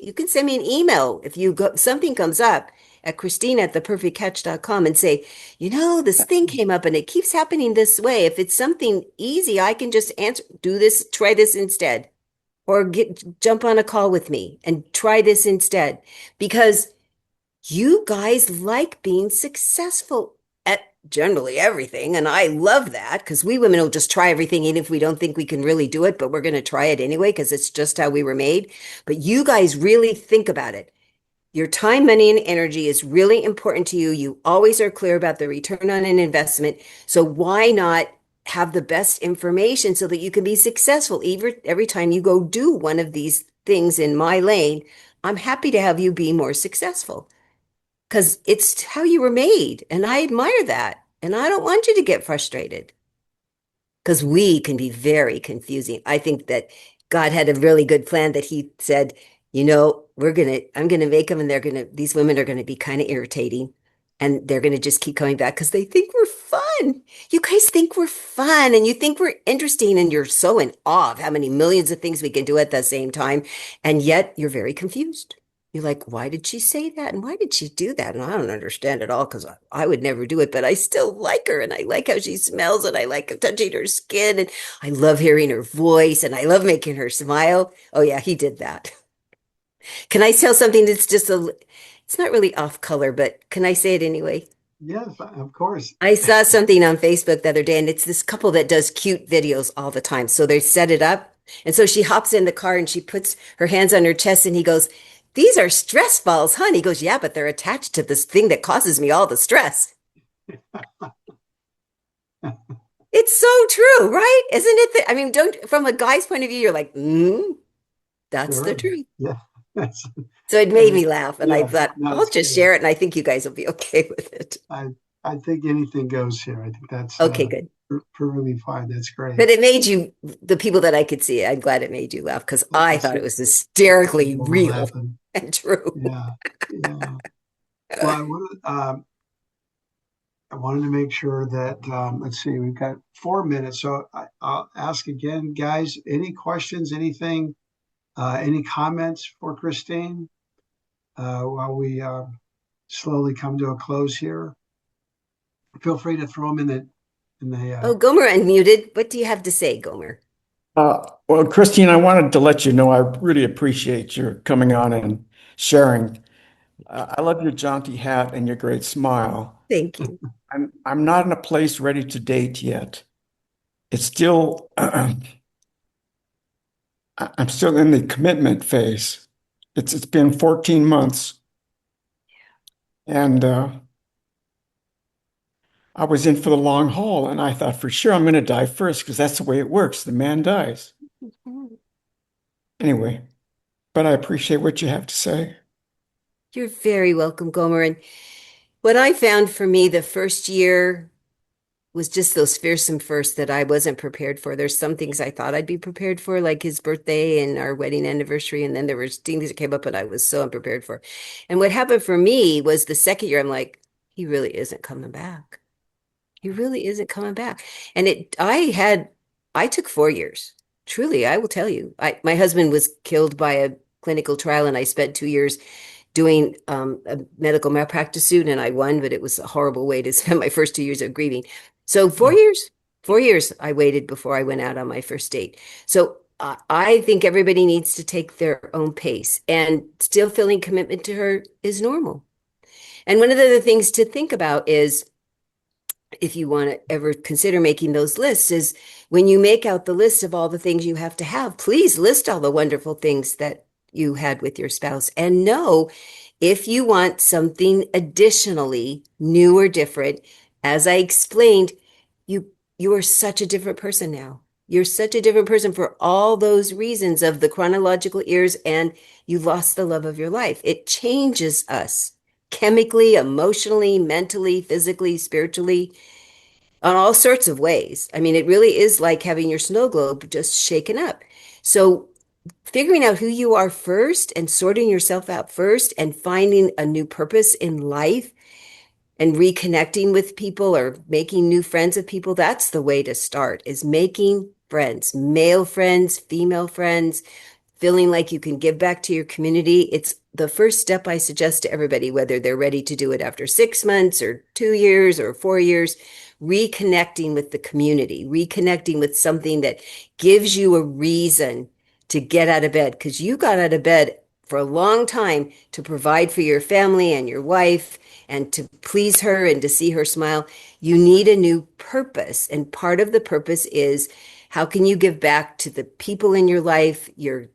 you can send me an email if something comes up at Christine at theperfectcatch.com and say, this thing came up and it keeps happening this way. If it's something easy, I can just answer, do this, try this instead, or jump on a call with me and try this instead, because you guys like being successful at generally everything. And I love that, because we women will just try everything, even if we don't think we can really do it, but we're going to try it anyway, because it's just how we were made. But you guys really think about it. Your time, money, and energy is really important to you. You always are clear about the return on an investment. So why not have the best information so that you can be successful every time you go do one of these things in my lane? I'm happy to have you be more successful, because it's how you were made. And I admire that. And I don't want you to get frustrated, because we can be very confusing. I think that God had a really good plan, that he said, I'm going to make them, and these women are going to be kind of irritating, and they're going to just keep coming back because they think we're fun. You guys think we're fun, and you think we're interesting, and you're so in awe of how many millions of things we can do at the same time. And yet you're very confused. You're like, why did she say that? And why did she do that? And I don't understand it all because I would never do it, but I still like her and I like how she smells and I like touching her skin and I love hearing her voice and I love making her smile. Oh, yeah, he did that. Can I tell something that's it's not really off color, but can I say it anyway? Yes, of course. I saw something on Facebook the other day, and it's this couple that does cute videos all the time. So they set it up. And so she hops in the car and she puts her hands on her chest, and he goes, "These are stress balls, hon." He goes, "Yeah, but they're attached to this thing that causes me all the stress." It's so true, right? Isn't it? I mean, don't, from a guy's point of view, you're like, that's the Sure. truth. Yeah. That's, So it made me laugh. And I yeah. thought, No, I'll it's just good. share it. And I think you guys will be okay with it. I I think anything goes here. I think that's Okay, good. perfectly fine. That's great. But it made you, the people that I could see, I'm glad it made you laugh because I That's thought it good. was hysterically People were real laughing. and true. Yeah. Yeah. Well, I wanted to make sure that, let's see, we've got 4 minutes. So I'll ask again, guys, any questions, anything, any comments for Christine while we slowly come to a close here? Feel free to throw them in the Oh, Gomer unmuted. What do you have to say, Gomer? Well, Christine, I wanted to let you know I really appreciate your coming on and sharing. I love your jaunty hat and your great smile. Thank you. I'm not in a place ready to date yet. It's still I'm still in the commitment phase. It's been 14 months, and I was in for the long haul, and I thought for sure I'm going to die first because that's the way it works. The man dies anyway. But I appreciate what you have to say. You're very welcome, Gomer. And what I found for me the first year was just those fearsome firsts that I wasn't prepared for. There's some things I thought I'd be prepared for, like his birthday and our wedding anniversary. And then there were things that came up and I was so unprepared for. And what happened for me was the second year, I'm like, he really isn't coming back. He really isn't coming back. And I took 4 years. Truly, I will tell you. My husband was killed by a clinical trial, and I spent 2 years doing a medical malpractice suit, and I won, but it was a horrible way to spend my first 2 years of grieving. So 4 years, 4 years I waited before I went out on my first date. So I think everybody needs to take their own pace, and still feeling commitment to her is normal. And one of the other things to think about is, if you want to ever consider making those lists, is when you make out the list of all the things you have to have, please list all the wonderful things that you had with your spouse, and know if you want something additionally new or different. As I explained, you you are such a different person now. You're such a different person for all those reasons of the chronological years, and you lost the love of your life. It changes us chemically, emotionally, mentally, physically, spiritually, on all sorts of ways. I mean, it really is like having your snow globe just shaken up. So figuring out who you are first and sorting yourself out first and finding a new purpose in life and reconnecting with people or making new friends with people, that's the way to start, is making friends, male friends, female friends, feeling like you can give back to your community. It's the first step I suggest to everybody, whether they're ready to do it after 6 months or 2 years or 4 years. Reconnecting with the community, reconnecting with something that gives you a reason to get out of bed, because you got out of bed for a long time to provide for your family and your wife and to please her and to see her smile. You need a new purpose. And part of the purpose is, how can you give back to the people in your life, your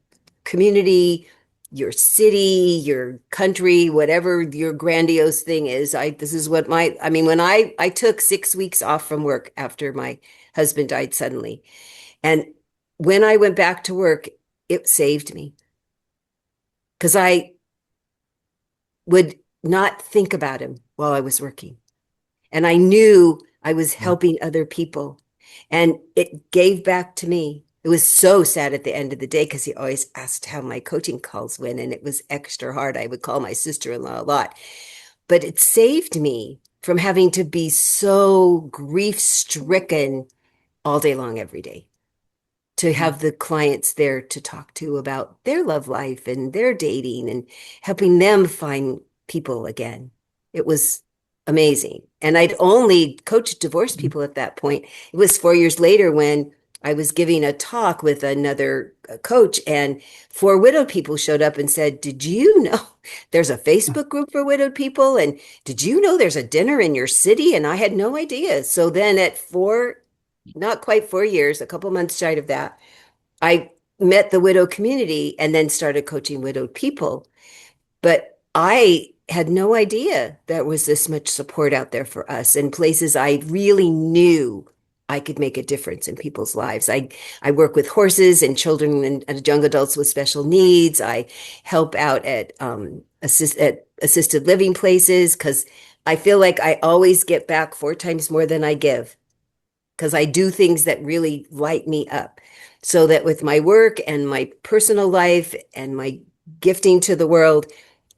community, your city, your country, whatever your grandiose thing is. This is what I mean, when I took 6 weeks off from work after my husband died suddenly. And when I went back to work, it saved me because I would not think about him while I was working. And I knew I was helping other people, and it gave back to me. It was so sad at the end of the day because he always asked how my coaching calls went, and it was extra hard. I would call my sister-in-law a lot, but it saved me from having to be so grief-stricken all day long, every day. to have the clients there to talk to about their love life and their dating and helping them find people again. It was amazing. And I'd only coached divorced people at that point. It was 4 years later when I was giving a talk with another coach, and 4 widowed people showed up and said, "Did you know there's a Facebook group for widowed people? And did you know there's a dinner in your city?" And I had no idea. So then at not quite 4 years, a couple months shy of that, I met the widow community and then started coaching widowed people. But I had no idea there was this much support out there for us and places I really knew I could make a difference in people's lives. I work with horses and children and young adults with special needs. I help out at assisted living places because I feel like I always get back 4 times more than I give, because I do things that really light me up. So that with my work and my personal life and my gifting to the world,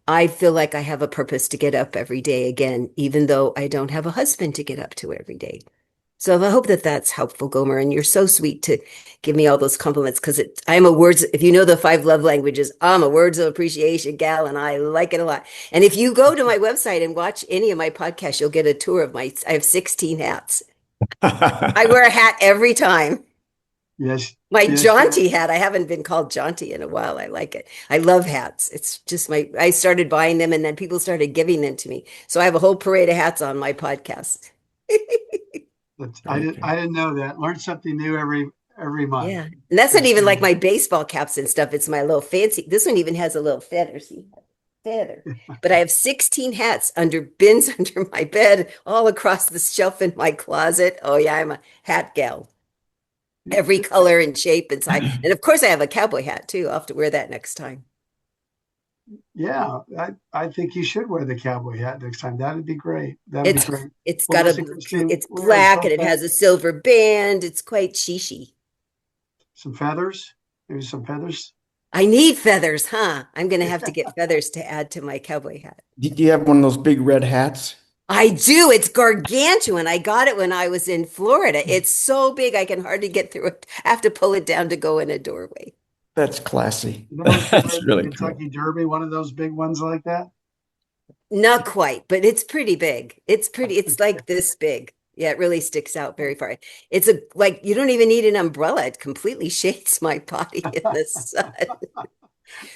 I feel like I have a purpose to get up every day again, even though I don't have a husband to get up to every day. So I hope that that's helpful, Gomer. And you're so sweet to give me all those compliments, because I'm a words, if you know the 5 love languages, I'm a words of appreciation gal, and I like it a lot. And if you go to my website and watch any of my podcasts, you'll get a tour of I have 16 hats. I wear a hat every time. Yes. My yes, jaunty hat. I haven't been called jaunty in a while. I like it. I love hats. It's just I started buying them and then people started giving them to me. So I have a whole parade of hats on my podcast. I didn't know that. Learn something new every month. Yeah. And that's not even like my baseball caps and stuff. It's my little fancy. This one even has a little feather. See? Feather. But I have 16 hats under bins under my bed, all across the shelf in my closet. Oh yeah, I'm a hat gal. Every color and shape and size. And of course I have a cowboy hat too. I'll have to wear that next time. Yeah, I think you should wear the cowboy hat next time. That'd be great. That'd be great. It's Well, got listen, Christine, it's we are black so and it has a silver band. It's quite chic-y. Some feathers, maybe some feathers. I need feathers, huh? I'm going to have to get feathers to add to my cowboy hat. Do you have one of those big red hats? I do. It's gargantuan. I got it when I was in Florida. It's so big I can hardly get through it. I have to pull it down to go in a doorway. That's classy. That's really Kentucky Derby, one of those big ones like that. Not quite, but it's pretty big. It's like this big. Yeah, it really sticks out very far. It's like you don't even need an umbrella. It completely shades my body in the sun.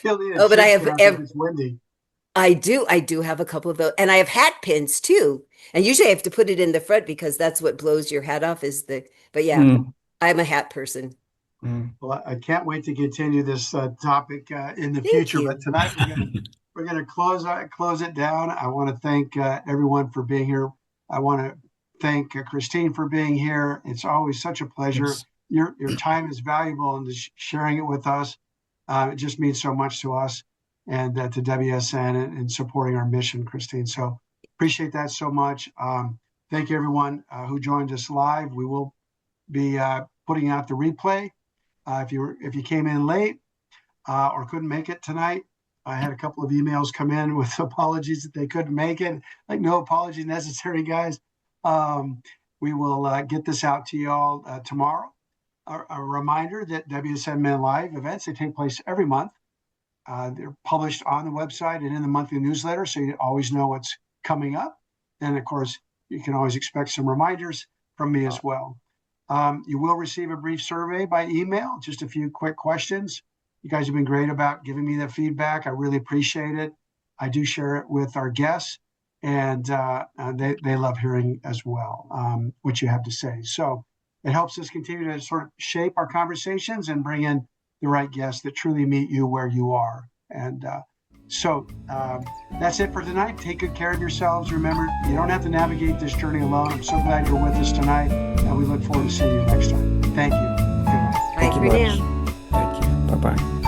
Oh, but I have it's windy. I do have a couple of those, and I have hat pins too. And usually I have to put it in the front because that's what blows your hat off but yeah, I'm a hat person. Well, I can't wait to continue this topic in the future. But tonight we're gonna close it down. I want to thank everyone for being here. I want to thank Christine for being here. It's always such a pleasure. Yes. Your time is valuable, and sharing it with us, it just means so much to us and to WSN and supporting our mission, Christine. So appreciate that so much. Thank you, everyone who joined us live. We will be putting out the replay. If you came in late or couldn't make it tonight, I had a couple of emails come in with apologies that they couldn't make it. Like, no apology necessary, guys. We will get this out to you all tomorrow. A reminder that WSN Men Live events, they take place every month. They're published on the website and in the monthly newsletter, so you always know what's coming up. And of course, you can always expect some reminders from me as well. You will receive a brief survey by email, just a few quick questions. You guys have been great about giving me the feedback. I really appreciate it. I do share it with our guests, and they love hearing as well what you have to say. So it helps us continue to sort of shape our conversations and bring in the right guests that truly meet you where you are. And so that's it for tonight. Take good care of yourselves. Remember, you don't have to navigate this journey alone. I'm so glad you're with us tonight, and we look forward to seeing you next time. Thank you. Good night. Bye for now. Thank you. Bye-bye.